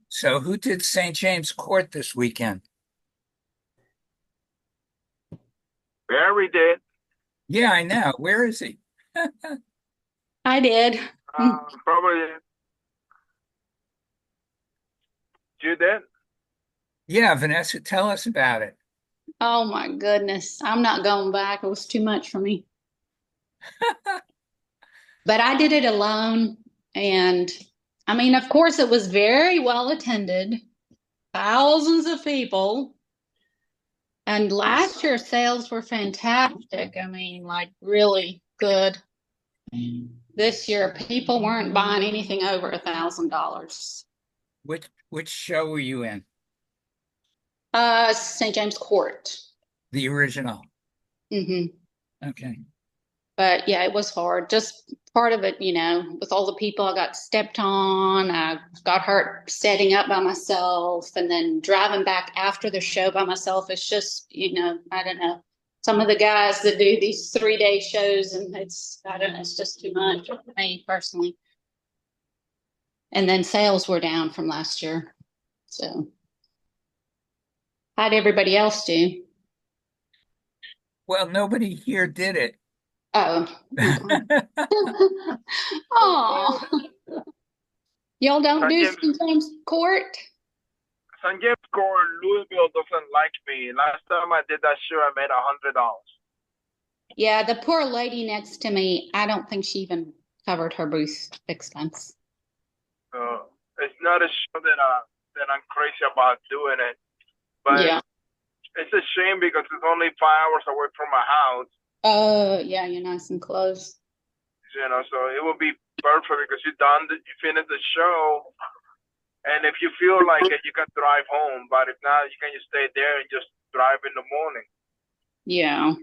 So who did St. James Court this weekend? Barry did. Yeah, I know. Where is he? I did. Probably you did. Yeah, Vanessa, tell us about it. Oh my goodness. I'm not going back. It was too much for me. But I did it alone. And I mean, of course, it was very well attended, thousands of people. And last year, sales were fantastic. I mean, like really good. This year, people weren't buying anything over $1,000. Which show were you in? St. James Court. The original. Hmm. Okay. But yeah, it was hard. Just part of it, with all the people I got stepped on, I got hurt setting up by myself, and then driving back after the show by myself. It's just, I don't know. Some of the guys that do these 3-day shows, and I don't know, it's just too much for me personally. And then sales were down from last year. So how'd everybody else do? Well, nobody here did it. Oh. Oh. Y'all don't San do James, St. James Court? San James Court, Louisville doesn't like me. Last time I did that show, I made $100. Yeah, the poor lady next to me, I don't think she even covered her booth expense. So it's not a show that I'm crazy about doing it, but Yeah. it's a shame because it's only 5 hours away from my house. Oh, yeah, you're nice and close. So it will be perfect because you finish the show, and if you feel like it, you can drive home. But if not, you can just stay there and just drive in the morning. Yeah.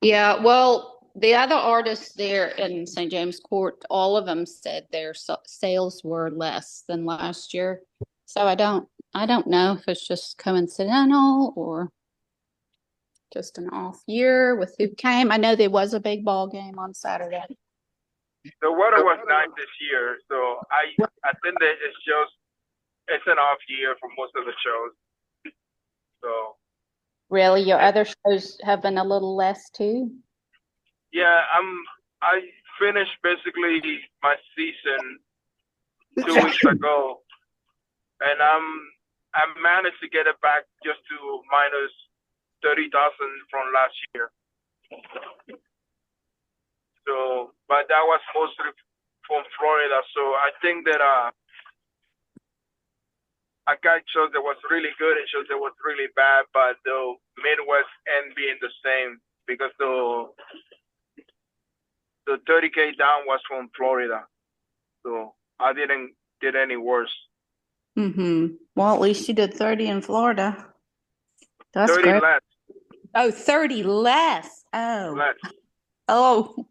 Yeah, well, the other artists there in St. James Court, all of them said their sales were less than last year. So I don't know if it's just coincidental or just an off year with who came. I know there was a big ball game on Saturday. The weather was nice this year, so I think that it's an off year for most of the shows. So Really, your other shows have been a little less too? yeah, I finished basically my season 2 weeks ago, and I managed to get it back just to minus 30,000 from last year. So, but that was mostly from Florida. So I think that I got shows that was really good and shows that was really bad, but the Midwest end being the same because the 30K down was from Florida. So I didn't get any worse. Mm-hmm. Well, at least you did 30 in Florida. That's 30 great. less. Oh, 30 less. Oh. Less. Oh.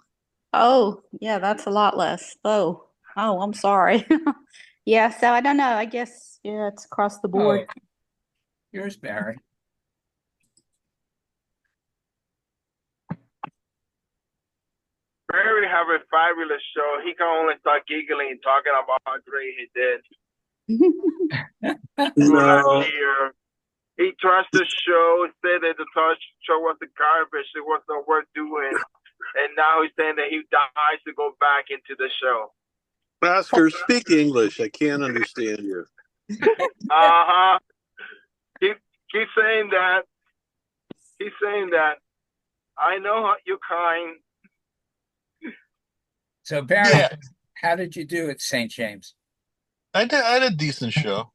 Oh, yeah, that's a lot less. Oh, I'm sorry. Yeah, so I don't know. I guess, yeah, it's across the board. Oh, here's Barry. Barry have a fabulous show. He can only start giggling talking about how great he did. So No, last year, he trashed the show, said that the show was the garbage, it was not worth doing. And now he's saying that he dies to go back into the show. Oscar, speak English. I can't understand you. Uh-huh. Keep saying that. He's saying that. I know how you're kind. So Barry, Yeah, how did you do at St. James? I did a decent show.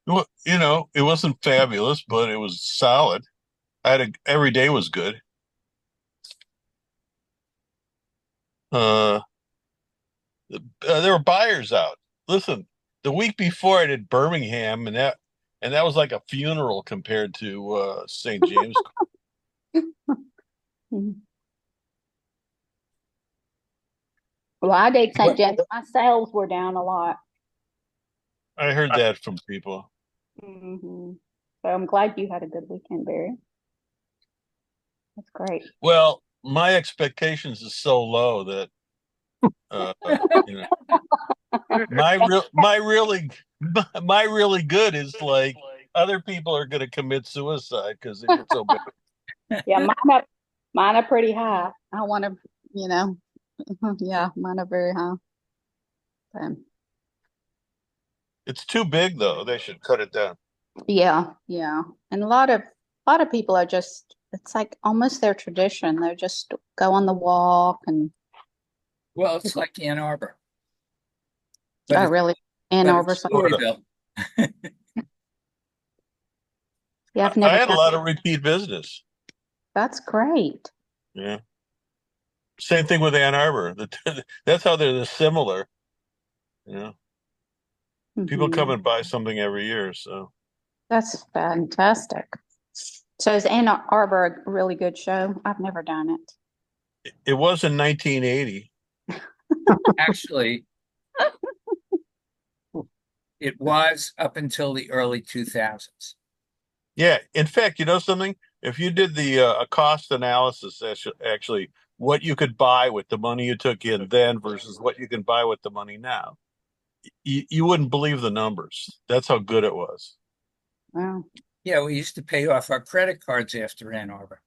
It wasn't fabulous, but it was solid. Every day was good. Uh, there were buyers out. Listen, the week before I did Birmingham, and that was like a funeral compared to St. James. Well, I did St. What? James. My sales were down a lot. I heard that from people. Hmm. So I'm glad you had a good weekend, Barry. That's great. Well, my expectations is so low that uh, you know, my really good is like other people are going to commit suicide because they get so bad. Yeah, mine are pretty high. I want to, you know, yeah, mine are very high. Um, It's too big though. They should cut it down. yeah, yeah. And a lot of people are just it's like almost their tradition. They just go on the walk and Well, it's like Ann Arbor, but oh it's really Ann but Arbor. it's Florida. Storyville. Yeah, I've I never had a done lot of repeat business. that's great. Yeah. Same thing with Ann Arbor. That's how they're similar. You know, people come Hmm. and buy something every year. So That's fantastic. So is Ann Arbor a really good show? I've never done it. it was in 1980. Actually, it was up until the early 2000s. Yeah. In fact, you know something? If you did the a cost analysis, actually, what you could buy with the money you took in then versus what you can buy with the money now, you wouldn't believe the numbers. That's how good it was. Wow. Yeah, we used to pay off our credit cards after Ann Arbor.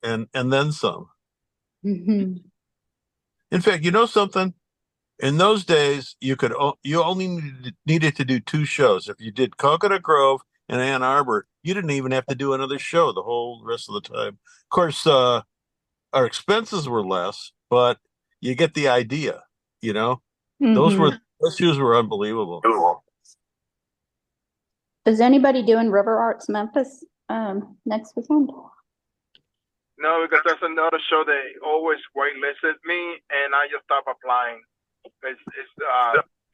And then some. Hmm. In fact, you know something? In those days, you only needed to do two shows. If you did Coconut Grove and Ann Arbor, you didn't even have to do another show the whole rest of the time. Of course, our expenses were less, but you get the idea. You know, Hmm. those shows were unbelievable. Is anybody doing River Arts Memphis next weekend? No, because there's another show they always waitlisted me, and I just stopped applying.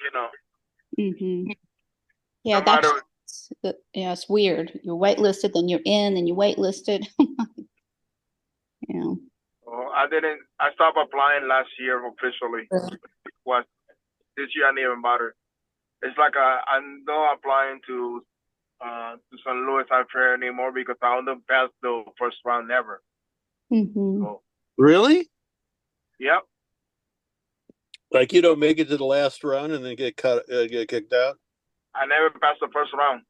You know, Hmm. Yeah, no matter. yeah, it's weird. You're waitlisted, then you're in, then you waitlisted. Yeah. Oh, I didn't. I stopped applying last year officially. Was this year I didn't even bother. It's like I'm not applying to St. Louis Art Fair anymore because I don't pass the first round ever. Hmm. So Really? yep, Like you don't make it to the last round and then get kicked out? I never passed the first round.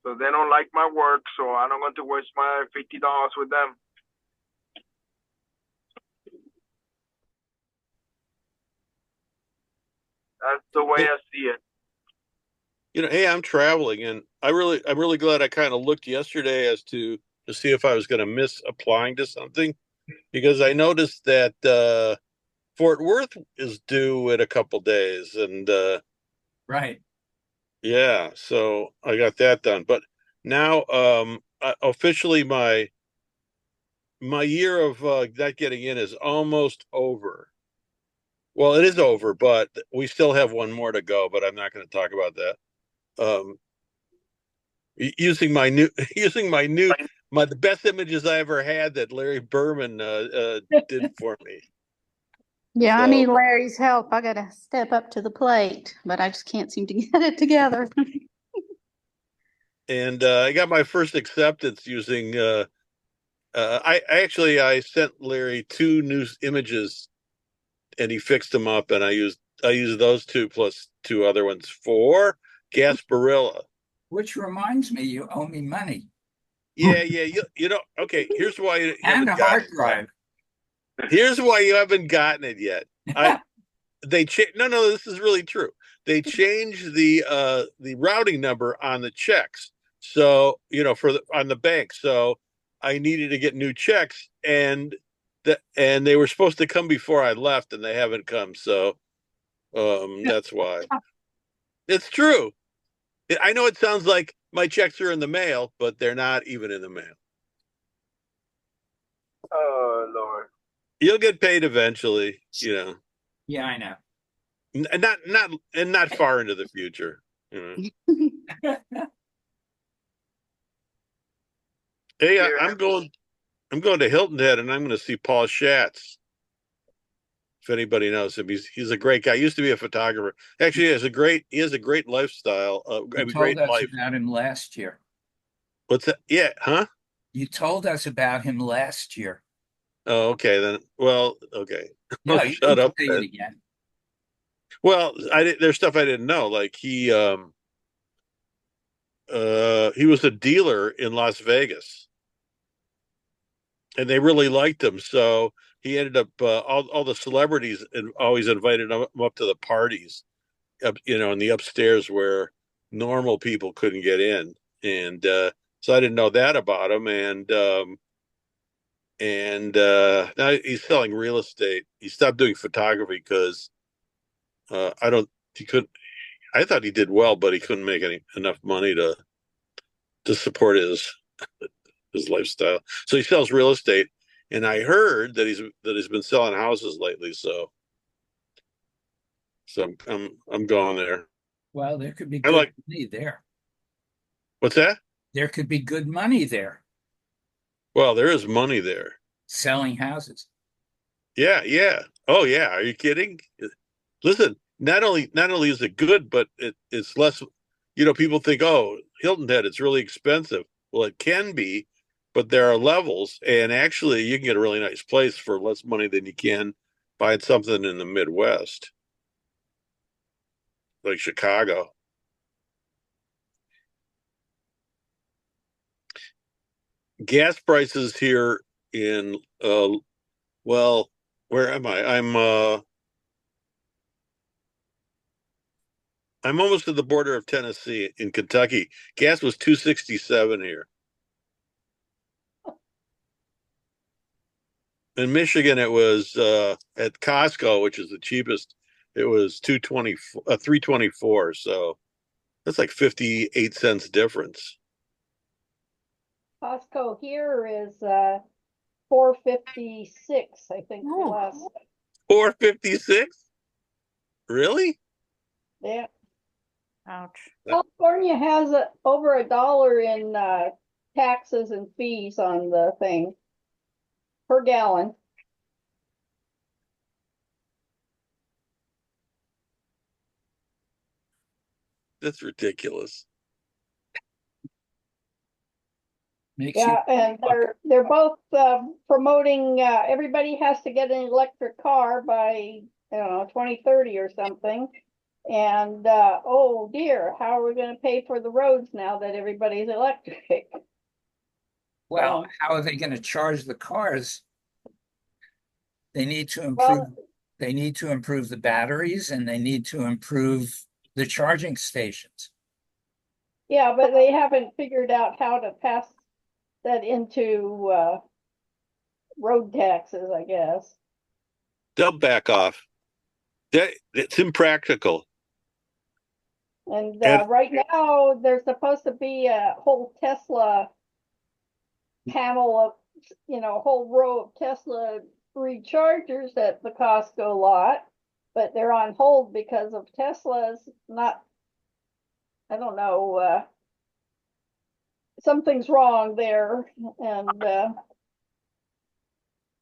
So they don't like my work, so I don't want to waste my $50 with them. That's the way Hey, I see it. hey, I'm traveling, and I'm really glad I kind of looked yesterday as to see if I was going to miss applying to something because I noticed that Fort Worth is due in a couple days, and Right. yeah, so I got that done. But now, officially, my year of not getting in is almost over. Well, it is over, but we still have one more to go. But I'm not going to talk about that. Um, using my new, using the best images I ever had that Larry Berman did for me. Yeah, I So, need Larry's help. I gotta step up to the plate, but I just can't seem to get it together. and I got my first acceptance using. I sent Larry two new images, and he fixed them up, and I used those two plus two other ones for Gasparilla. Which reminds me, you owe me money Yeah, yeah. Okay. Here's why you and haven't a gotten hard it yet. drive. Here's why you haven't gotten it yet. I they no, this is really true. They changed the routing number on the checks. So, on the bank. So I needed to get new checks and they were supposed to come before I left and they haven't come. So that's why. It's true. I know it sounds like my checks are in the mail, but they're not even in the mail. Oh Lord. You'll get paid eventually, Yeah, I know. and not far into the future. Hey, Yeah. I'm going to Hilton Head, and I'm going to see Paul Schatz. If anybody knows him, he's a great guy. He used to be a photographer. Actually, he has a great lifestyle. You A told great us life. about him last year. What's that? Yeah, huh? You told us about him last year. Oh, okay then. Well, okay. Well, Yeah, you can shut up say it then. again. Well, there's stuff I didn't know. Like he was a dealer in Las Vegas, and they really liked him. So he ended up all the celebrities always invited him up to the parties, up in the upstairs where normal people couldn't get in. And so I didn't know that about him. And now he's selling real estate. He stopped doing photography because I don't. He couldn't. I thought he did well, but he couldn't make enough money to support his lifestyle. So he sells real estate, and I heard that he's been selling houses lately. So I'm going there. Well, there could be I good like money there. what's that? There could be good money there Well, there is money there. selling houses. Yeah, yeah. Oh yeah. Are you kidding? Listen, not only is it good, but it's less. People think, oh, Hilton Head, it's really expensive. Well, it can be, but there are levels, and actually, you can get a really nice place for less money than you can buying something in the Midwest, like Chicago. Gas prices here in well, where am I? I'm almost to the border of Tennessee in Kentucky. Gas was 267 here. In Michigan, it was at Costco, which is the cheapest. It was 324. So that's like 58 cents difference. Costco here is 456, I think, the last. 456? Really? Yeah. Ouch. California has over $1 in taxes and fees on the thing per gallon. That's ridiculous. Makes you Yeah, and they're both promoting everybody has to get an electric car by, I don't know, 2030 or something. And oh dear, how are we going to pay for the roads now that everybody's electric? well, So, how are they going to charge the cars? They need to improve well, they need to improve the batteries and they need to improve the charging stations. yeah, but they haven't figured out how to pass that into road taxes, I guess. They'll back off. It's impractical. And And right now, there's supposed to be a whole Tesla panel of, a whole row of Tesla rechargers at the Costco lot, but they're on hold because of Tesla's not, I don't know, something's wrong there, and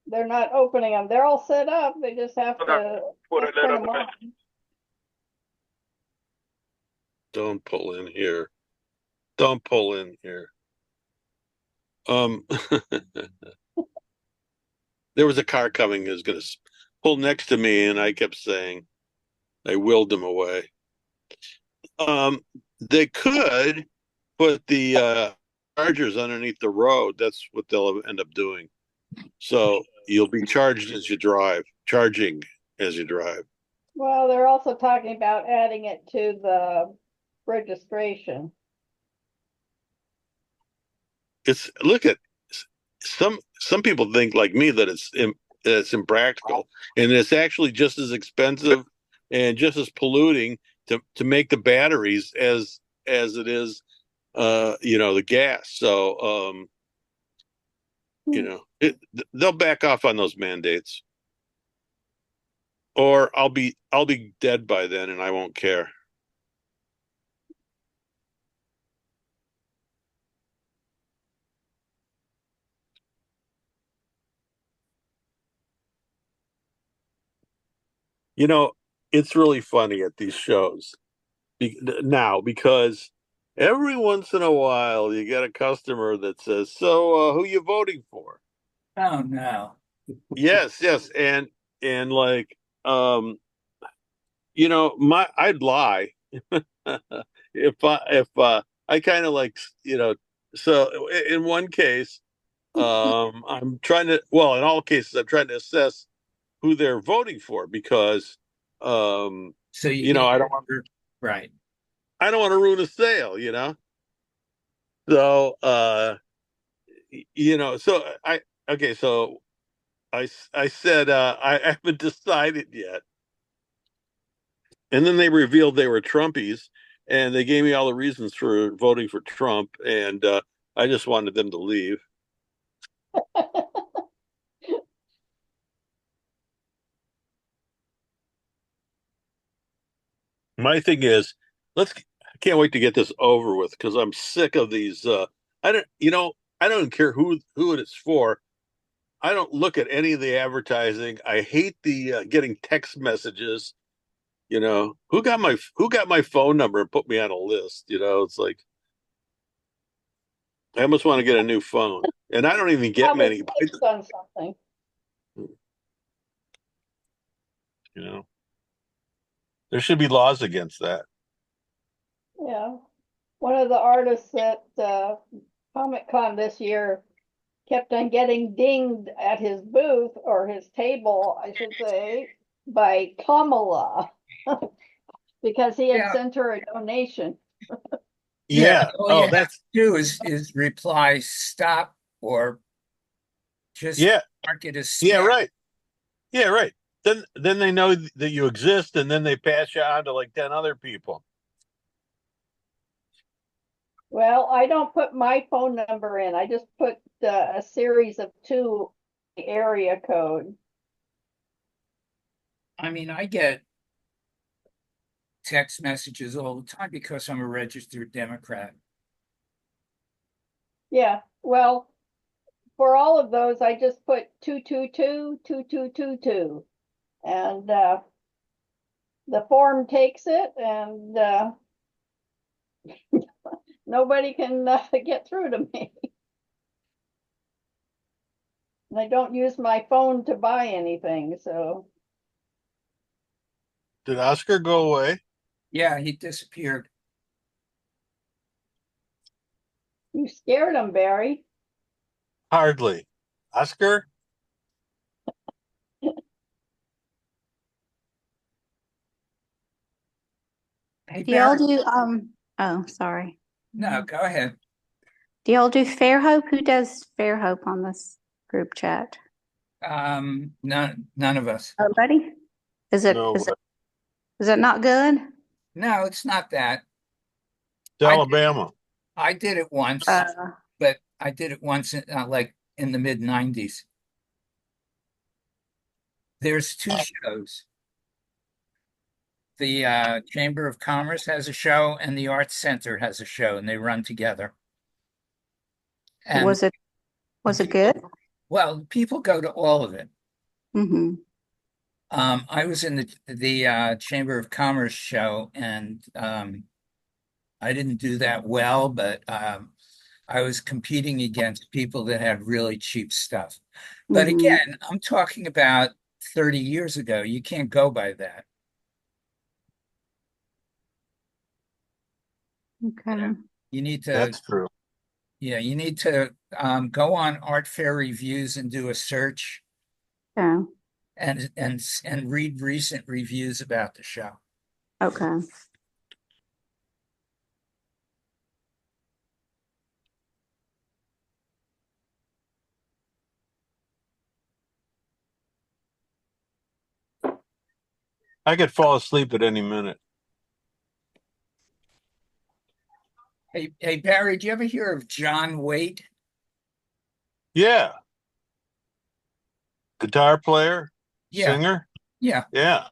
they're not opening them. They're all set up. They just have to Put a turn little them bit. on. don't pull in here. Don't pull in here. Um, there was a car coming. It was going to pull next to me, and I kept saying, I willed him away. They could put the chargers underneath the road. That's what they'll end up doing. So you'll be charged as you drive, charging as you drive. Well, they're also talking about adding it to the registration. It's look at some people think like me that it's impractical, and it's actually just as expensive and just as polluting to make the batteries as it is the gas. So they'll back off on those mandates, or I'll be dead by then, and I won't care. You know, it's really funny at these shows now because Every once in a while, you get a customer that says, "So, who you voting for?" Oh, no. Yes, yes, and like, um, I'd lie if I kind of like, So in one case, I'm trying to, well, in all cases, I'm trying to assess who they're voting for because, So you get I don't want, right. I don't want to ruin a sale. So, okay, so I said, I haven't decided yet. And then they revealed they were Trumpies and they gave me all the reasons for voting for Trump. And I just wanted them to leave. My thing is, I can't wait to get this over with because I'm sick of these. I don't care who it is for. I don't look at any of the advertising. I hate the getting text messages. Who got my phone number and put me on a list? It's like I almost want to get a new phone, and I don't even get Probably many. clicked on something. You know, there should be laws against that. Yeah. One of the artists at Comic Con this year kept on getting dinged at his booth or his table, I should say, by Kamala because he had Yeah. sent her a donation. Yeah. Yeah. All you Oh, have to that's do is reply stop or just yeah. mark it as Yeah. spam. Right. Yeah. Right. Then they know that you exist, and then they pass you on to like 10 other people. Well, I don't put my phone number in. I just put a series of two area code. I mean, I get text messages all the time because I'm a registered Democrat. Yeah. Well, for all of those, I just put 222 2222, and the form takes it, and nobody can get through to me. And I don't use my phone to buy anything, so Did Oscar go away? Yeah, he disappeared. you scared them, Barry. Hardly. Oscar? Hey, Do y'all Barry. do oh, sorry. No, go ahead. Do y'all do Fairhope? Who does Fairhope on this group chat? None of us. Nobody? Is it No, is it is it not good? No, it's not that. it's I Alabama. I did it once, Uh, but I did it once like in the mid 90s. There's two shows. The Chamber of Commerce has a show and the Arts Center has a show, and they run together. And was it the was it good? people, well, people go to all of it. Mm-hmm. I was in the Chamber of Commerce show, and I didn't do that well, but I was competing against people that had really cheap stuff. But Mm-hmm. again, I'm talking about 30 years ago. You can't go by that. Okay. You need to, That's true. yeah, you need to go on Art Fair reviews and do a search Yeah. and read recent reviews about the show. Okay. I could fall asleep at any minute. Hey, Barry, do you ever hear of John Waite? Yeah. Guitar player, Yeah, singer. yeah, Yeah.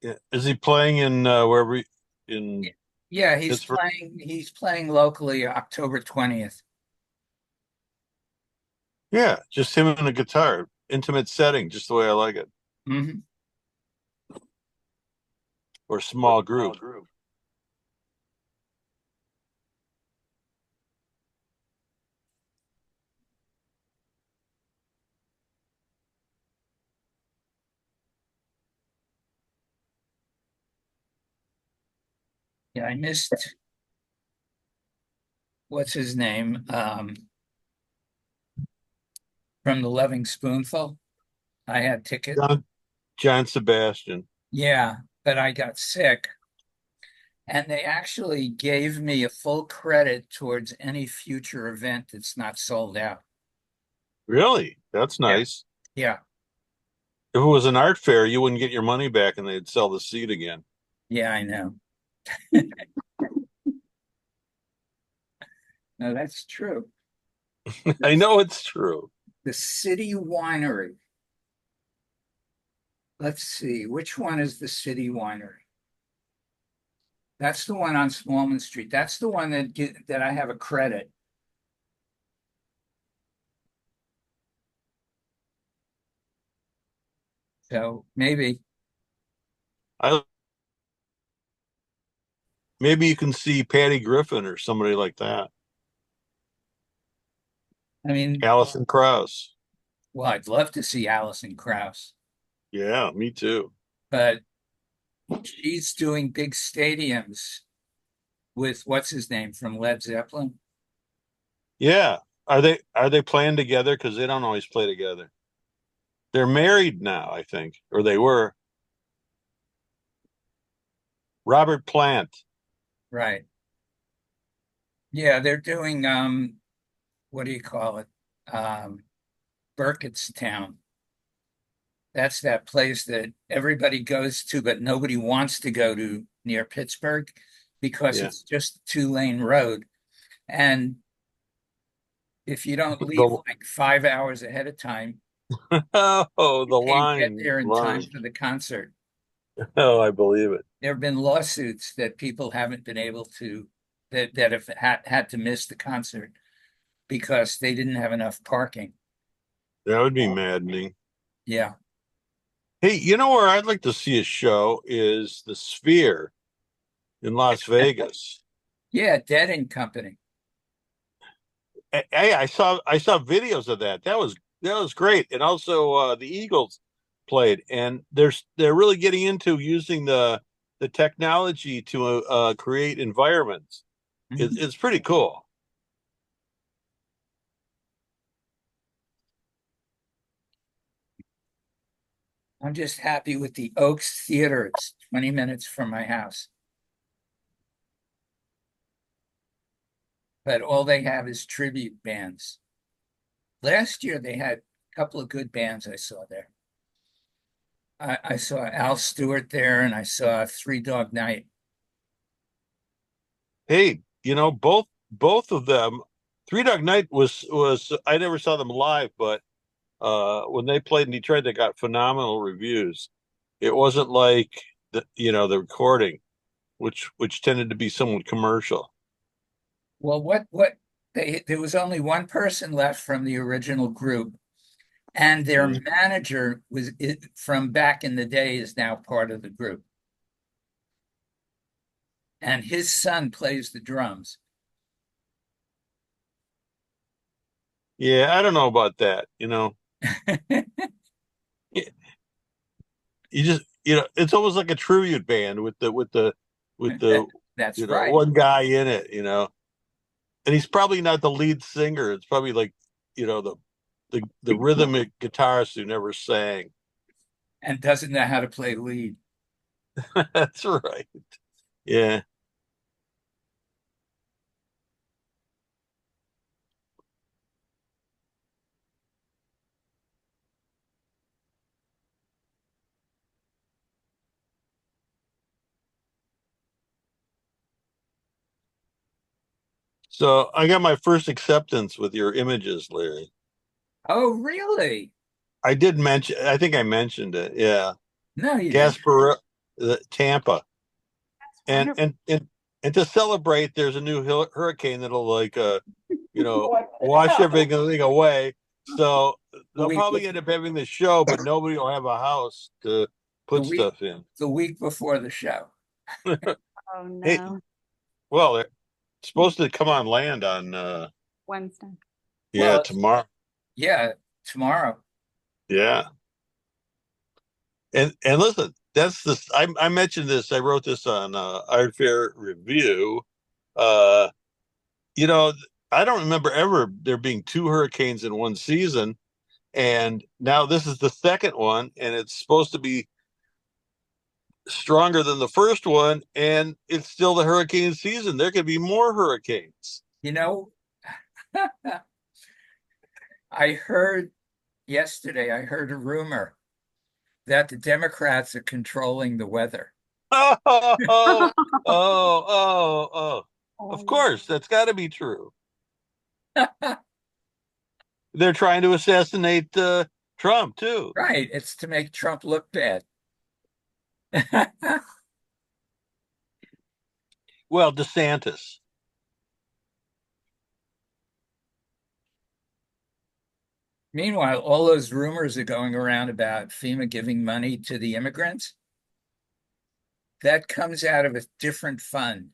Yeah. Is he playing in wherever in yeah. Pittsburgh? He's playing locally October 20th. Yeah, just him and a guitar. Intimate setting, just the way I like it. Hmm. Or small group. Yeah, I missed what's his name from the Loving Spoonful. I had ticket. John Sebastian. Yeah, but I got sick, and they actually gave me a full credit towards any future event that's not sold out. Really? That's Yeah, nice. yeah, If it was an art fair, you wouldn't get your money back and they'd sell the seat again. yeah, I know. No, that's true. I know it's true. The City Winery. Let's see, which one is the City Winery? That's the one on Smallman Street. That's the one that I have a credit. So I maybe you can see Patty Griffin or somebody like that. I mean, Alison Krauss. well, I'd love to see Alison Krauss, Yeah, me too. but she's doing big stadiums with what's his name from Led Zeppelin. Yeah. Are they playing together? Because they don't always play together. They're married now, I think, or they were. Robert Plant. Right. Yeah, they're doing what do you call it? Um Burkettstown. That's that place that everybody goes to, but nobody wants to go to near Pittsburgh because Yeah. it's just a two-lane road. And if you don't leave The like 5 hours ahead of time, oh, you the can't get there in time line. for the concert. Oh, I believe it. There have been lawsuits that people haven't been able to that have had to miss the concert because they didn't have enough parking. That would be maddening. Yeah. Hey, you know where I'd like to see a show is the Sphere in Las Vegas. Yeah, Dead and Company. Hey, I saw videos of that. That was great. And also the Eagles played, and they're really getting into using the technology to create environments. Mhm. It's pretty cool. I'm just happy with the Oaks Theater. It's 20 minutes from my house. But all they have is tribute bands. Last year they had a couple of good bands I saw there. I saw Al Stewart there and I saw Three Dog Night. Hey, both of them. Three Dog Night was I never saw them live, but when they played in Detroit, they got phenomenal reviews. It wasn't like the recording, which tended to be somewhat commercial. Well, what there was only one person left from the original group, and their Mm. manager from back in the day is now part of the group, and his son plays the drums. Yeah, I don't know about that. You just it's almost like a tribute band with the That's right. one guy in it. And he's probably not the lead singer. It's probably like the rhythmic guitarist who never sang. And doesn't know how to play lead. That's right. Yeah. So I got my first acceptance with your images, Larry. Oh, really? I did mention. I think I mentioned it. Yeah, No, you didn't. Gasper, Tampa, and Wonderful. and and and to celebrate, there's a new hurricane that'll What the wash hell? everything away. So The they'll week probably end up having the show, but nobody will have a house to the put week stuff in. the week before the show. Oh Hey, no, well, they're supposed to come on land on Wednesday. yeah, Well, tomorrow. yeah, tomorrow. Yeah. And listen, that's the I mentioned this. I wrote this on Art Fair Review. Uh, you know, I don't remember ever there being two hurricanes in one season, and now this is the second one, and it's supposed to be stronger than the first one, and it's still the hurricane season. There could be more hurricanes. You know, I heard yesterday, I heard a rumor that the Democrats are controlling the weather. Oh, oh, oh. Of Oh, course, that's got to be true. They're trying to assassinate Trump too. Right, it's to make Trump look bad. Well, DeSantis. Meanwhile, all those rumors are going around about FEMA giving money to the immigrants. That comes out of a different fund.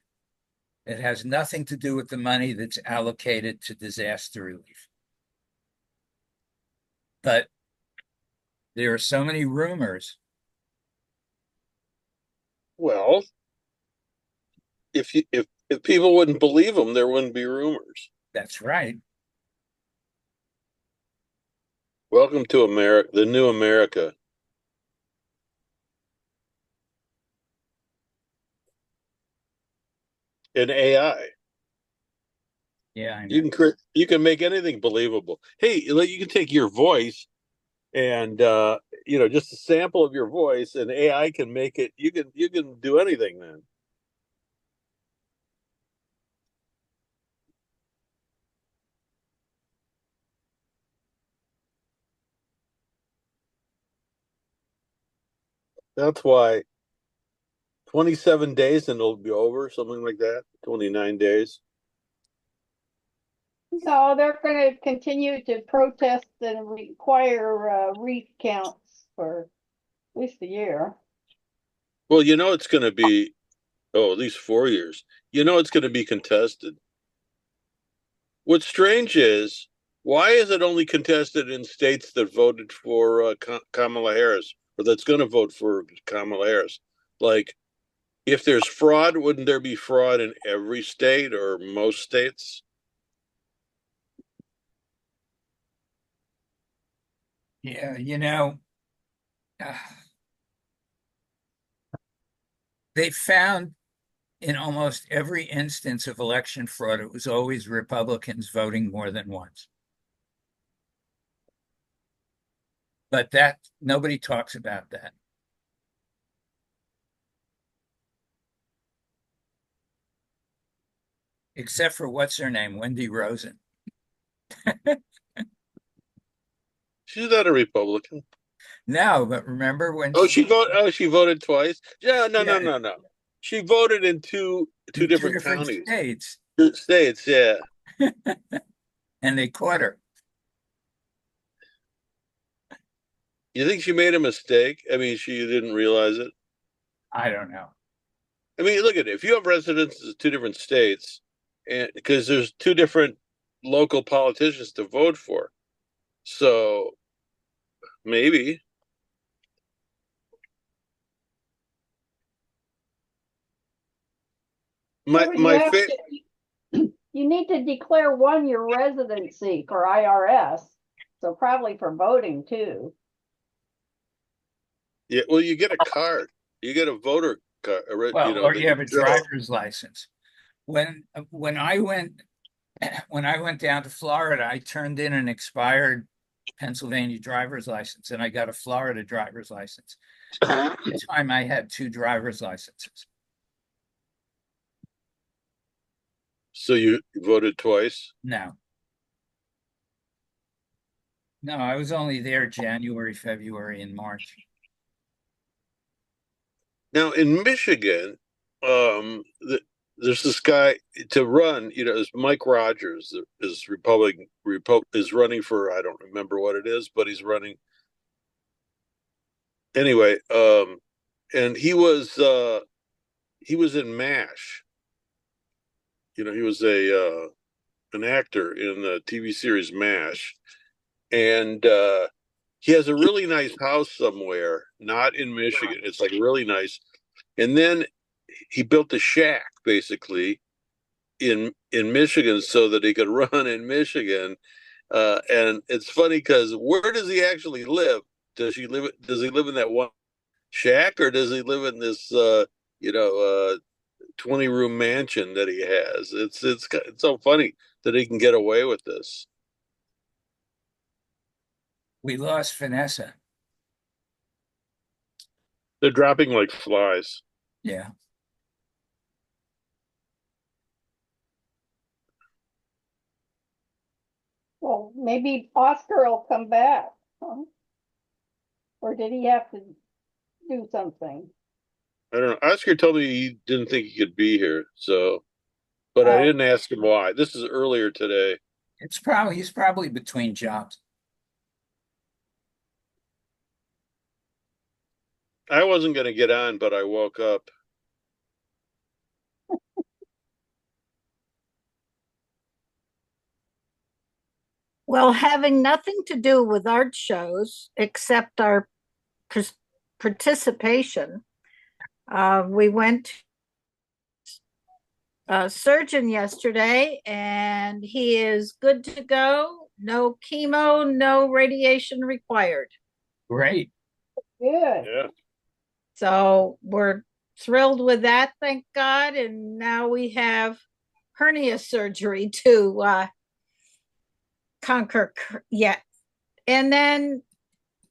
It has nothing to do with the money that's allocated to disaster relief. But there are so many rumors. Well, if people wouldn't believe them, there wouldn't be rumors. That's right. Welcome to America, the new America. In AI. Yeah, I You know. you can make anything believable. Hey, you can take your voice and just a sample of your voice, and AI can make it. You can do anything then. That's why 27 days and it'll be over, something like that. 29 days. no, they're going to continue to protest and require recounts for at least a year. Well, it's going to be at least 4 years. It's going to be contested. What's strange is, why is it only contested in states that voted for Kamala Harris, or that's going to vote for Kamala Harris? Like, if there's fraud, wouldn't there be fraud in every state or most states? Yeah, uh, they found in almost every instance of election fraud, it was always Republicans voting more than once. But that nobody talks about that. Except for what's her name, Wendy Rosen. She's not a Republican. No, but remember when She voted twice. Yeah, no, no, yeah, no, no. She voted in two in two different different counties, states, two states. Yeah. and they caught her. You think she made a mistake? I mean, she didn't realize it. I don't know. I mean, look at it. If you have residents in two different states, and because there's two different local politicians to vote for, so maybe. Yeah, My but my fa- you need to declare one your residency for IRS, so probably for voting too. Yeah, well, you get a card. You get a voter card. Well, or That you you have a show. driver's license. When I went when I went down to Florida, I turned in an expired Pennsylvania driver's license and I got a Florida driver's license. At the time I had two driver's licenses. So you voted twice. No, no, I was only there January, February, and March. Now in Michigan, there's this guy to run. Is Mike Rogers is is running for, I don't remember what it is, but he's running anyway. And he was in MASH. He was a an actor in the TV series MASH, and he has a really nice house somewhere, not in Michigan. It's like really nice. And then he built a shack basically in Michigan so that he could run in Michigan. And it's funny because where does he actually live? Does he live in that one shack, or does he live in this you know 20-room mansion that he has? It's so funny that he can get away with this. We lost Vanessa. They're dropping like flies. Yeah. Well, maybe Oscar will come back, huh? Or did he have to do something? I don't know. Oscar told me he didn't think he could be here, so but I Oh, didn't ask him why. This is earlier today. He's probably between jobs. I wasn't going to get on, but I woke up. Well, having nothing to do with art shows except our participation, we went surgeon yesterday and he is good to go. No chemo, no radiation required. Great. good. Yeah. So we're thrilled with that, thank God. And now we have hernia surgery to conquer yet. And then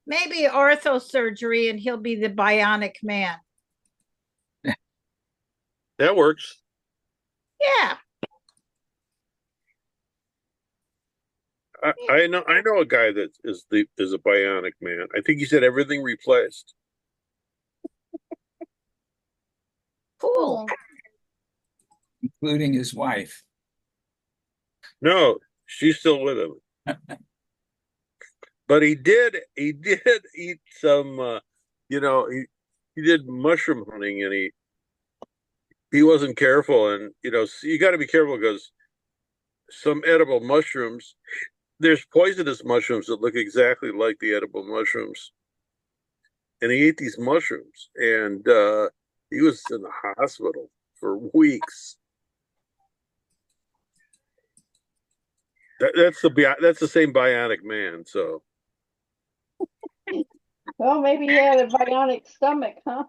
maybe ortho surgery and he'll be the bionic man. That works. Yeah. I know a guy that is a bionic man. I think he said everything replaced. Cool. Including his wife. No, she's still with him. But he did eat some he did mushroom hunting, and he wasn't careful, and you got to be careful because some edible mushrooms, there's poisonous mushrooms that look exactly like the edible mushrooms, and he ate these mushrooms, and he was in the hospital for weeks. That's the same bionic man. So Well, maybe he had a bionic stomach, huh?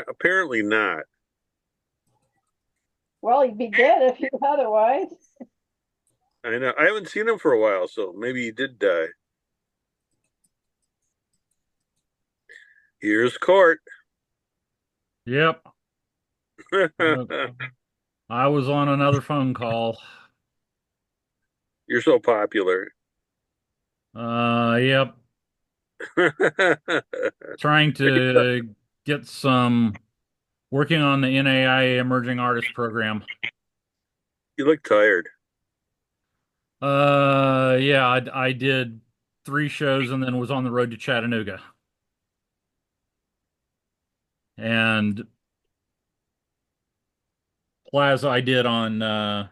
apparently not. Well, he'd be dead if he otherwise. I know. I haven't seen him for a while, so maybe he did die. Here's Court. Yep. I was on another phone call. You're so popular. Yep. Trying to get some working on the NAI Emerging Artist Program. You look tired. Yeah, I did 3 shows and then was on the road to Chattanooga. And Plaza I did on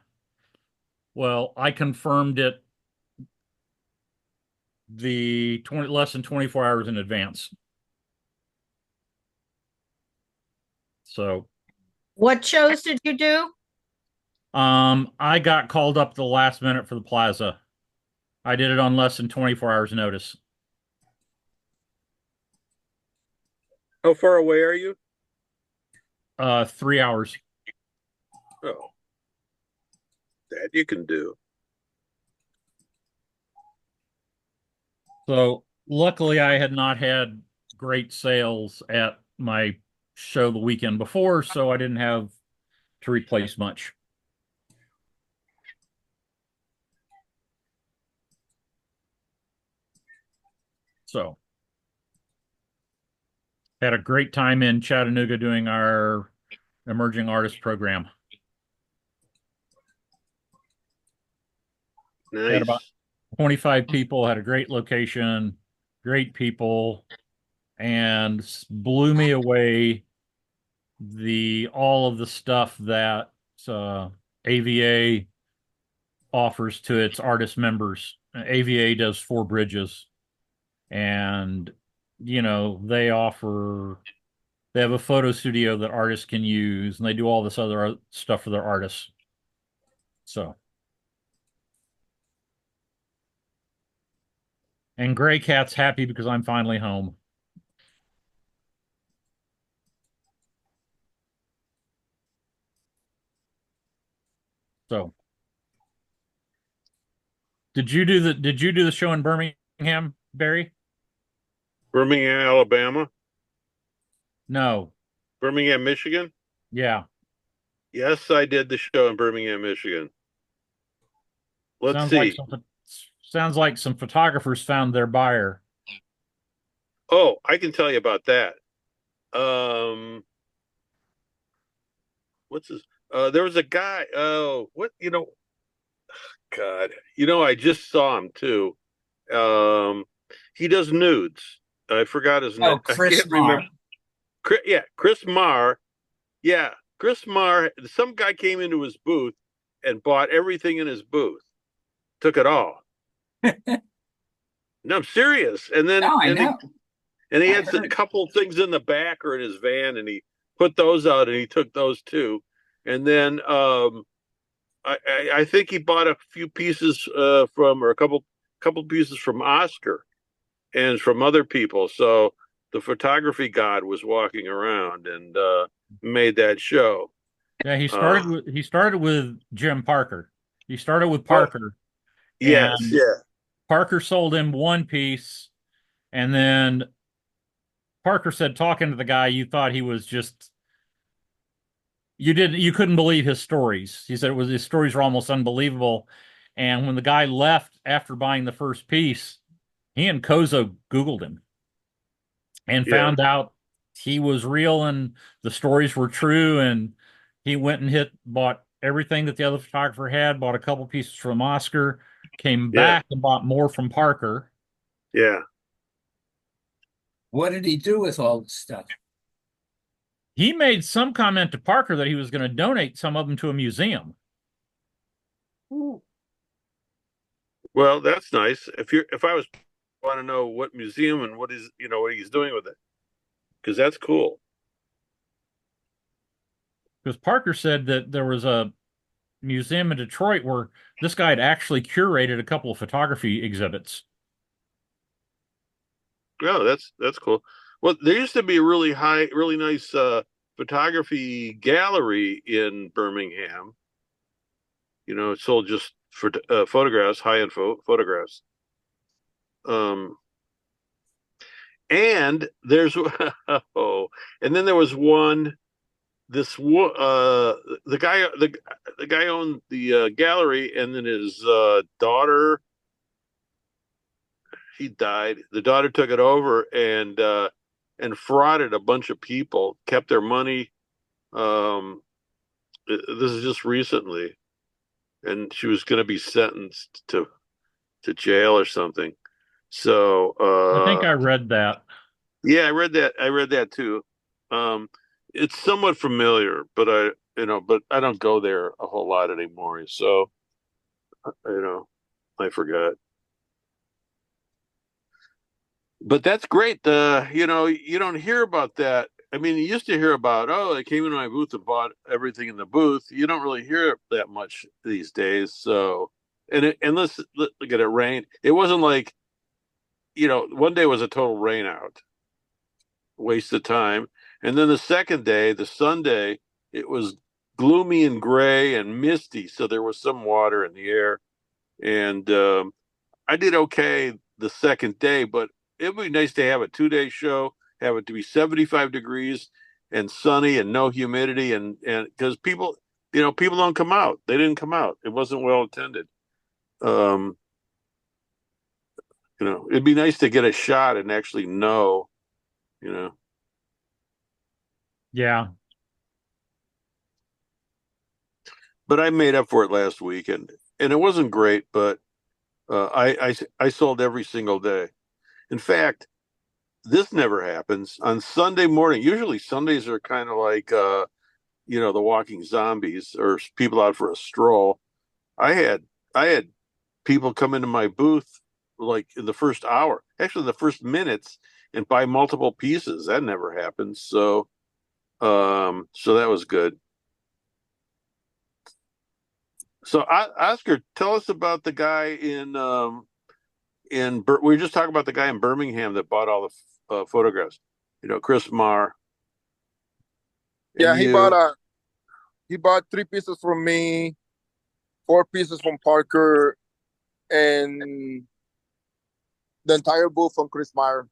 well, I confirmed it the 20 less than 24 hours in advance. So What shows did you do? I got called up the last minute for the Plaza. I did it on less than 24 hours notice. How far away are you? 3 hours. Oh, that you can do. So luckily I had not had great sales at my show the weekend before, so I didn't have to replace much. So had a great time in Chattanooga doing our emerging artist program. Had about Nice. 25 people, had a great location, great people, and blew me away the all of the stuff that AVA offers to its artist members. AVA does 4 bridges, and they have a photo studio that artists can use, and they do all this other stuff for their artists. So, and Gray Cat's happy because I'm finally home. So, did you do the show in Birmingham, Barry? Birmingham, Alabama, No. Birmingham, Michigan. Yeah. Yes, I did the show in Birmingham, Michigan. Let's Sounds like see. some photographers found their buyer. Oh, I can tell you about that. What's his? There was a guy. Oh, what? God. I just saw him too. Um, he does nudes. I forgot his name. Oh, I Chris can't remember. Marr. Yeah, Chris Marr. Yeah, Chris Marr. Some guy came into his booth and bought everything in his booth. Took it all. No, I'm serious. And then No, I and he know. and he I had a heard. couple things in the back or in his van, and he put those out, and he took those too. And then I think he bought a few pieces or a couple pieces from Oscar and from other people. So the photography god was walking around and made that show. Yeah, he Uh, started with Jim Parker. He started with oh, Parker, yes, and yeah, Parker sold him one piece, and then Parker said, talking to the guy, you thought he was just you couldn't believe his stories. He said his stories were almost unbelievable. And when the guy left after buying the first piece, he and Kozo Googled him and yeah, found out he was real and the stories were true. And he went and bought everything that the other photographer had, bought a couple pieces from Oscar, came yeah, back and bought more from Parker. yeah. What did he do with all this stuff? He made some comment to Parker that he was going to donate some of them to a museum. Ooh. Well, that's nice. If I was want to know what museum and what he's doing with it, because that's cool. Because Parker said that there was a museum in Detroit where this guy had actually curated a couple of photography exhibits. Oh, that's cool. Well, there used to be a really nice photography gallery in Birmingham. It sold just for photographs, high-end photographs. And there's oh, and then there was one. The guy owned the gallery, and then his daughter, he died. The daughter took it over and frauded a bunch of people, kept their money. This is just recently, and she was going to be sentenced to jail or something. So I think I read that. yeah, I read that. I read that too. Um, it's somewhat familiar, but I don't go there a whole lot anymore. So I forgot. But that's great. You don't hear about that. I mean, you used to hear about, oh, they came into my booth and bought everything in the booth. You don't really hear that much these days. So, and let's look at it rain. It wasn't like, one day was a total rain out, waste of time. And then the second day, the Sunday, it was gloomy and gray and misty. So there was some water in the air. And I did okay the second day, but it would be nice to have a 2-day show, have it to be 75 degrees and sunny and no humidity, and because people don't come out. They didn't come out. It wasn't well attended. Um, it'd be nice to get a shot and actually know, you know. Yeah. But I made up for it last week, and it wasn't great, but I sold every single day. In fact, this never happens on Sunday morning. Usually Sundays are kind of like the walking zombies or people out for a stroll. I had I had people come into my booth like in the first hour, actually the first minutes, and buy multiple pieces. That never happens. So that was good. So Oscar, tell us about the guy we were just talking about the guy in Birmingham that bought all the photographs. Chris Marr and Yeah, you. he bought 3 pieces from me, 4 pieces from Parker, and the entire booth from Chris Meyer.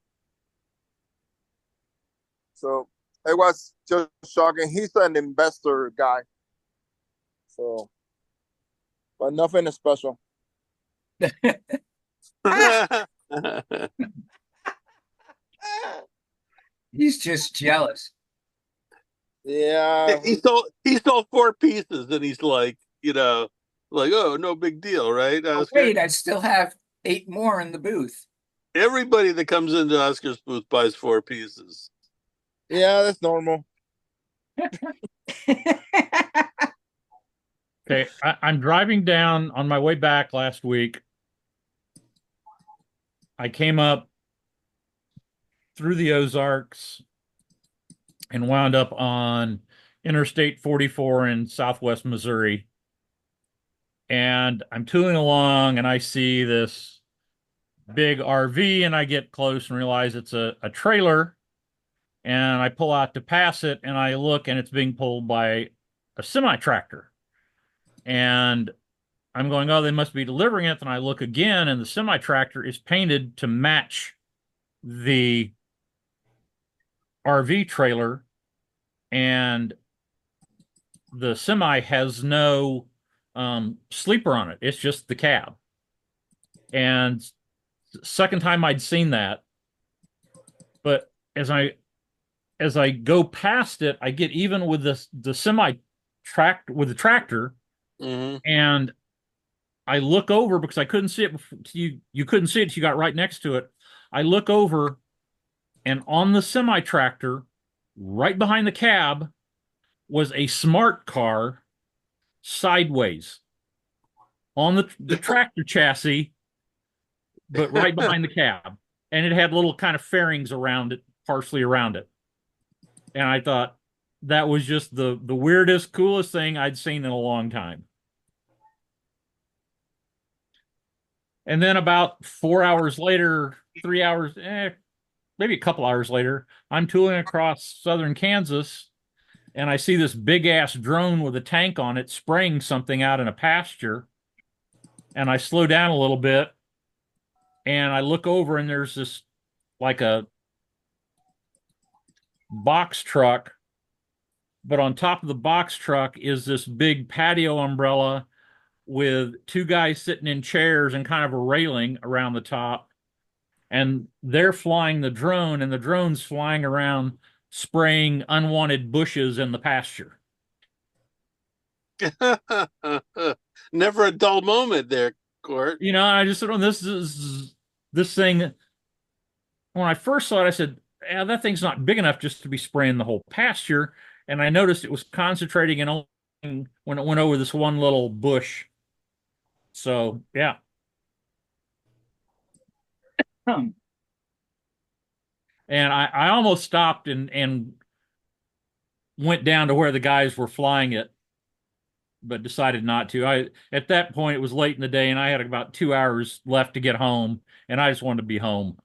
So it was just shocking. He's an investor guy, so but nothing special. He's just jealous. Yeah, he sold 4 pieces, and he's like, oh, no big deal, right, Oh, Oscar? wait, I still have 8 more in the booth. Everybody that comes into Oscar's booth buys 4 pieces. yeah, that's normal. Okay, I'm driving down on my way back last week. I came up through the Ozarks and wound up on Interstate 44 in southwest Missouri. And I'm tooling along and I see this big RV and I get close and realize it's a trailer. And I pull out to pass it and I look and it's being pulled by a semi tractor. And I'm going, oh, they must be delivering it. And I look again and the semi tractor is painted to match the RV trailer. And the semi has no sleeper on it. It's just the cab. And second time I'd seen that, but as I go past it, I get even with the semi track with the tractor, Mm-hmm. and I look over because I couldn't see it before, you couldn't see it. You got right next to it. I look over, and on the semi tractor, right behind the cab, was a smart car sideways on the tractor chassis, but right behind the cab. And it had little kind of fairings around it, partially around it. And I thought that was just the weirdest, coolest thing I'd seen in a long time. And then about 4 hours later, 3 hours, maybe a couple hours later, I'm tooling across southern Kansas and I see this big ass drone with a tank on it spraying something out in a pasture. And I slow down a little bit and I look over and there's this like a box truck, but on top of the box truck is this big patio umbrella with 2 guys sitting in chairs and kind of a railing around the top. And they're flying the drone, and the drone's flying around spraying unwanted bushes in the pasture. Never a dull moment there, Court. I just thought this thing. When I first saw it, I said, "Yeah, that thing's not big enough just to be spraying the whole pasture." And I noticed it was concentrating in only when it went over this one little bush. So yeah. Hmm. And I almost stopped and went down to where the guys were flying it, but decided not to. At that point it was late in the day and I had about 2 hours left to get home, and I just wanted to be home.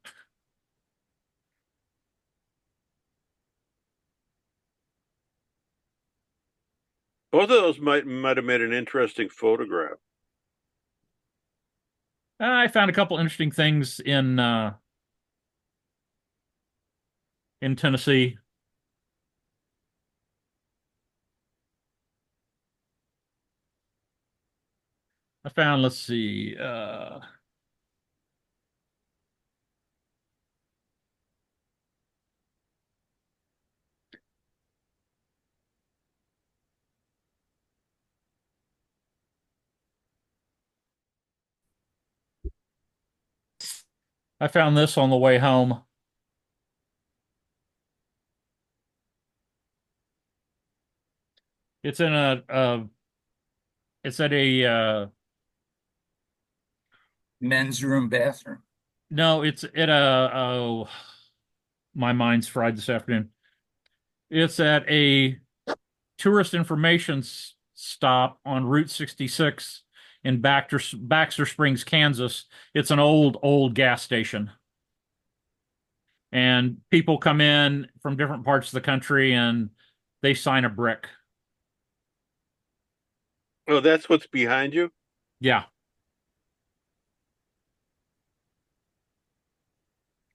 Both of those might have made an interesting photograph. I found a couple interesting things in Tennessee. I found, let's see, I found this on the way home. It's in it's at a Men's room bathroom. No, it's at oh, my mind's fried this afternoon. It's at a tourist information stop on Route 66 in Baxter Springs, Kansas. It's an old gas station. And people come in from different parts of the country and they sign a brick. Oh, that's what's behind you? Yeah.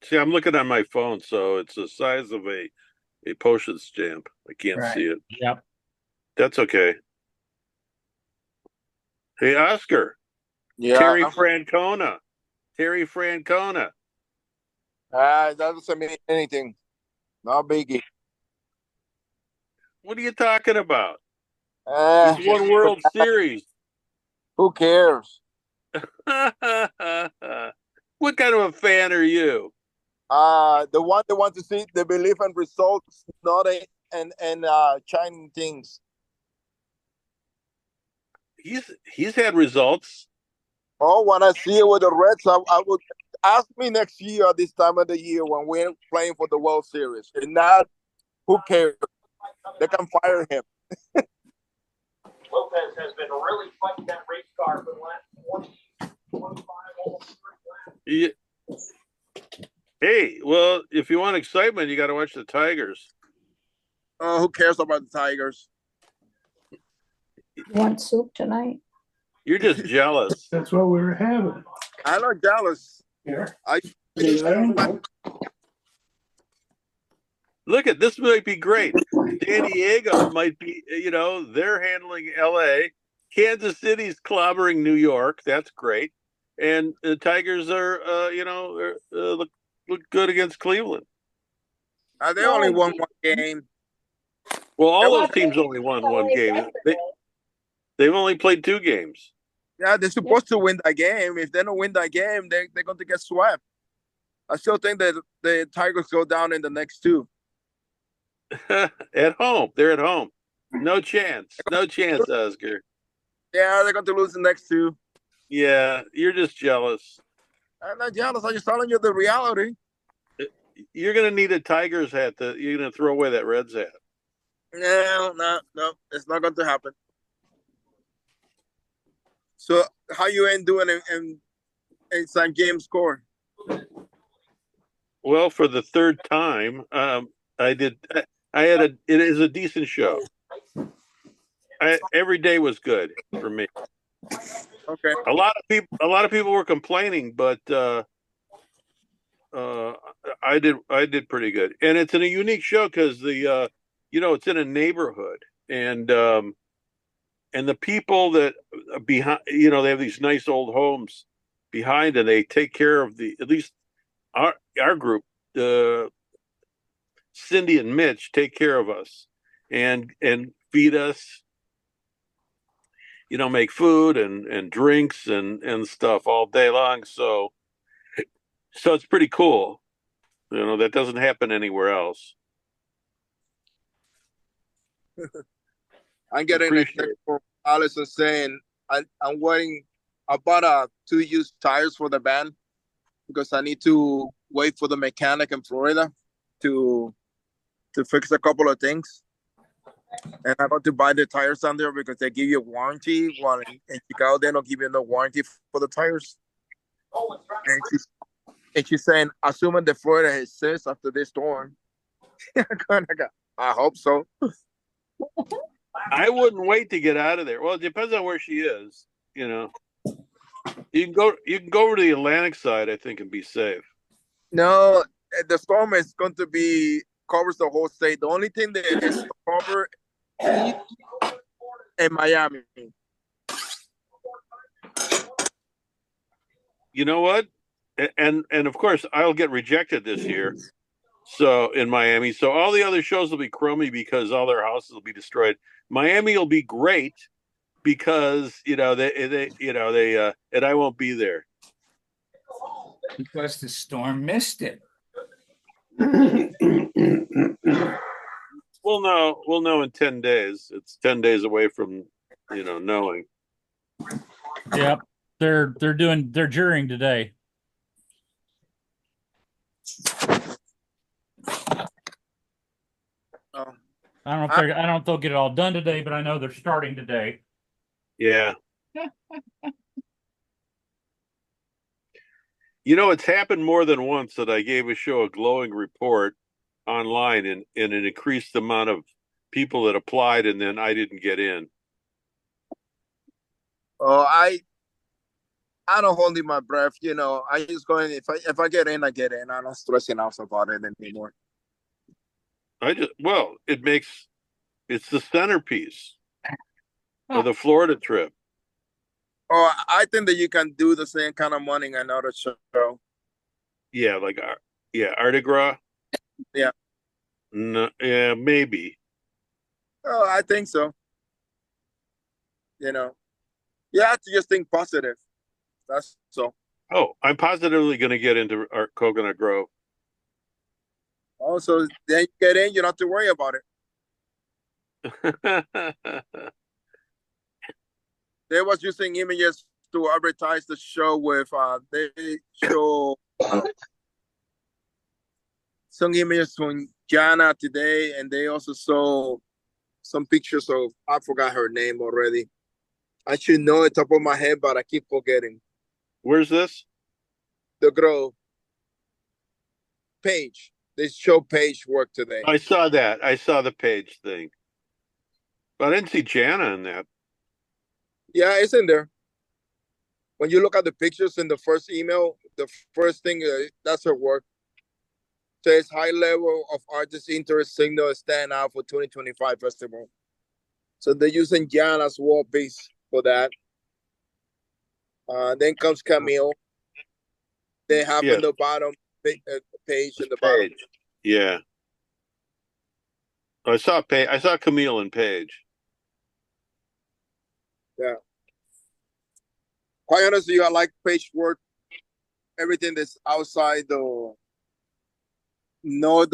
See, I'm looking on my phone, so it's the size of a postage stamp. I can't see Right. it. Yep. That's okay. Hey, Oscar, Yeah. Terry Francona. Terry Francona. That doesn't mean anything. No biggie. What are you talking about? Uh, He's won World Series. who cares? What kind of a fan are you? The one that want to see the belief and results, not and shining things. He's had results. Oh, when I see it with the Reds, I would ask me next year at this time of the year when we're playing for the World Series. If not, who cares? They can fire him. Lopez has been really fighting that race car for the last 25 almost. Yeah. Hey, well, if you want excitement, you got to watch the Tigers. Oh, who cares about the Tigers? You want soup tonight? You're just jealous. That's what we were having. I'm not jealous. Yeah. I Look at this might be great. San Diego might be, they're handling LA. Kansas City's clobbering New York. That's great. And the Tigers are, look good against Cleveland. they only won one game. Well, all those teams only won one game. They've only played 2 games. Yeah, they're supposed to win that game. If they don't win that game, they're going to get swept. I still think that the Tigers go down in the next 2. At home. They're at home. No chance. No chance, Oscar. Yeah, they're going to lose the next 2. Yeah, you're just jealous. I'm not jealous. I'm just telling you the reality. You're going to need a Tigers hat. You're going to throw away that Reds hat. No. It's not going to happen. So, how you ain't doing in St. James score? Well, for the 3rd time, I did. It is a decent show. Every day was good for me. Okay. A lot of people were complaining, but I did pretty good. And it's in a unique show because it's in a neighborhood, and the people that behind, they have these nice old homes behind, and they take care of at least our group. Cindy and Mitch take care of us and feed us, make food and drinks and stuff all day long. So it's pretty cool. That doesn't happen anywhere else. I'm getting a text from Allison saying I'm waiting. I bought 2 used tires for the van because I need to wait for the mechanic in Florida to fix a couple of things. And I got to buy the tires down there because they give you a warranty. While in Chicago, they don't give you no warranty for the tires. And she's saying, assuming the Florida exists after this storm. I hope so. I wouldn't wait to get out of there. Well, it depends on where she is. You can go over to the Atlantic side, I think, and be safe. No, the storm is going to be covers the whole state. The only thing that is covered is in Miami. You know what? And of course, I'll get rejected this year. So in Miami, so all the other shows will be crummy because all their houses will be destroyed. Miami will be great because they and I won't be there Because the storm missed it. We'll know in 10 days. It's 10 days away from knowing. Yep. They're jurying today. Oh, I don't know if I, they're, I don't know if they'll get it all done today, but I know they're starting today. Yeah. You know, it's happened more than once that I gave a show a glowing report online and it increased the amount of people that applied and then I didn't get in. oh, I don't hold my breath. You know, I just go in. If I get in, I get in. I'm not stressing out about it anymore. It's the centerpiece of Oh, the Florida trip. Oh, I think that you can do the same kind of money in another show. Yeah, Artie Gras. Yeah. No, yeah, maybe. Oh, I think so. You know, you have to just think positive. That's so. Oh, I'm positively going to get into our Coconut Grove. Also, then you get in, you don't have to worry about it. They was using images to advertise the show with. They show some images from Jana today, and they also saw some pictures of. I forgot her name already. I should know it top of my head, but I keep forgetting. Where's this? The girl Page. They show Page work today. I saw that. I saw the page thing. But I didn't see Jana in that. Yeah, it's in there. When you look at the pictures in the first email, the first thing that's her work. Says high level of artist interest signal stand out for 2025 festival. So they're using Jana's wall piece for that. Then comes Camille. They have in Yes, the bottom page in it's the bottom. Page. Yeah. I saw Camille and Page. Yeah. Quite honestly, I like Page work. Everything that's outside the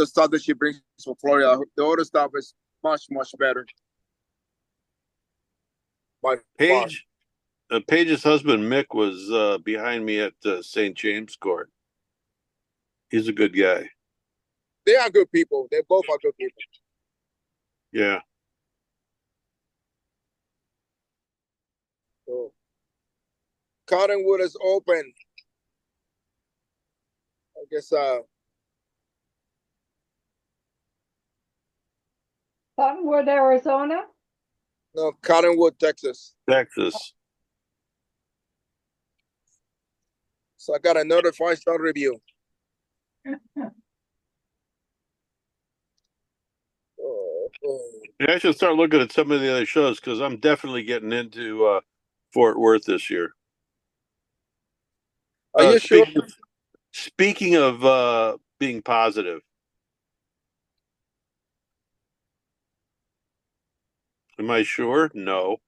stuff that she brings from Florida. The other stuff is much better. By far. Page's husband Mick was behind me at St. James Court. He's a good guy. They are good people. They both are good people. Yeah. So, Cottonwood is open. I guess Cottonwood, Arizona. no, Cottonwood, Texas. Texas. So I got another 5-star review. Yeah, I should start looking at some of the other shows because I'm definitely getting into Fort Worth this year. Are you sure? Speaking of being positive, am I sure? No.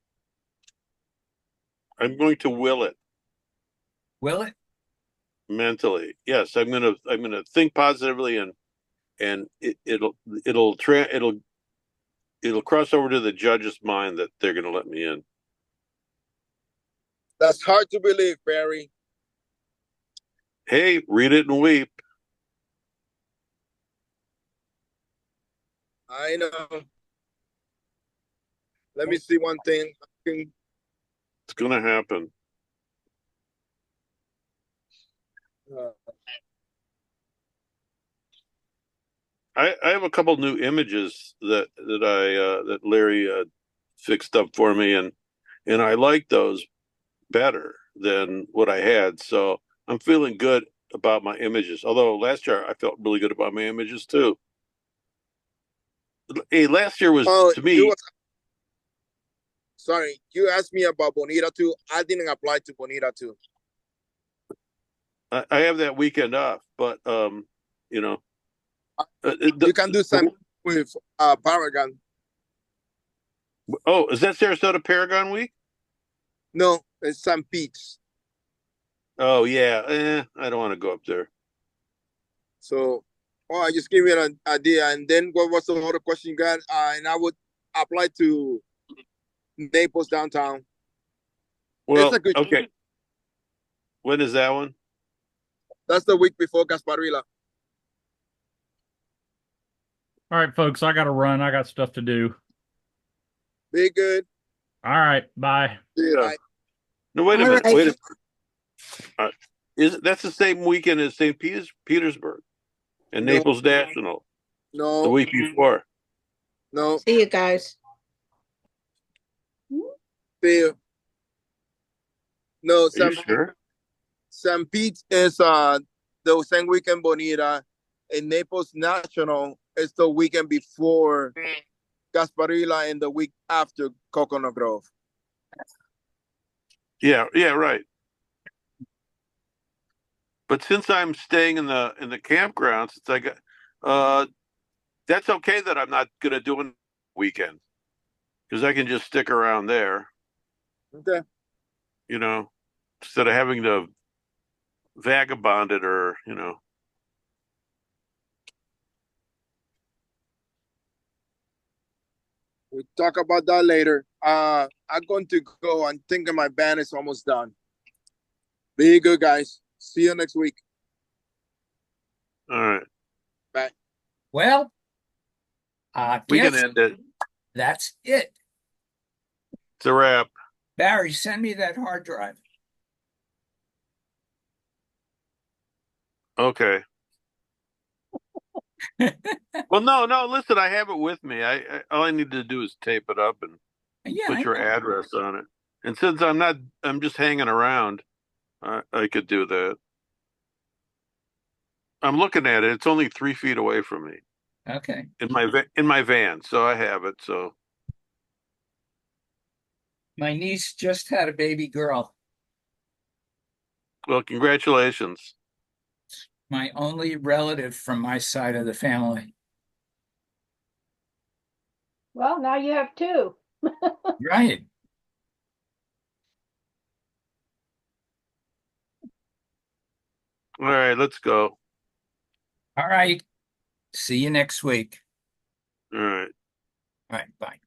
I'm going to will it Will it? mentally. Yes, I'm gonna think positively and it'll cross over to the judge's mind that they're gonna let me in. That's hard to believe, Barry. Hey, read it and weep. I know. Let me see one thing. It's gonna happen. Uh, I have a couple new images that Larry fixed up for me and I like those better than what I had. So I'm feeling good about my images. Although last year I felt really good about my images too. Hey, last year was oh, to me. Sorry, you asked me about Bonita too. I didn't apply to Bonita too. I have that weekend off, but you know, You can do some with Paragon. Oh, is that Sarasota Paragon week? No, it's St. Pete's. Oh yeah, I don't want to go up there. So, I just give you an idea. And then what was the other question you got? And I would apply to Naples downtown. Well, It's a good. okay. When is that one? That's the week before Gasparilla. All right, folks, I got to run. I got stuff to do. Be good. All right, bye. Yeah. Bye. No, wait a All minute. right. Wait a is that's the same weekend as St. Petersburg and No, Naples National the no, week before. no. See you guys. Fail. No, Are you sure? San Pete is the same weekend Bonita, and Naples National is the weekend before Gasparilla and the week after Coconut Grove. Yeah, yeah, right. But since I'm staying in the campground, since I got that's okay that I'm not gonna do a weekend because I can just stick around there, Okay. you know, instead of having to vagabond it or, you know. We'll talk about that later. I'm going to go. I'm thinking my band is almost done. Be good, guys. See you next week. All right. Bye. Well, I We can guess end it. that's it. It's a wrap. Barry, send me that hard drive. Okay. Well, no, listen, I have it with me. I all I need to do is tape it up and Yeah, put I your know. address on it. And since I'm just hanging around, I could do that. I'm looking at it. It's only 3 feet away from me Okay. in my van, so I have it. So, My niece just had a baby girl, well, congratulations. my only relative from my side of the family. Well, now you have two. Right. All right, let's go. All right. See you next week. All right. All right. Bye.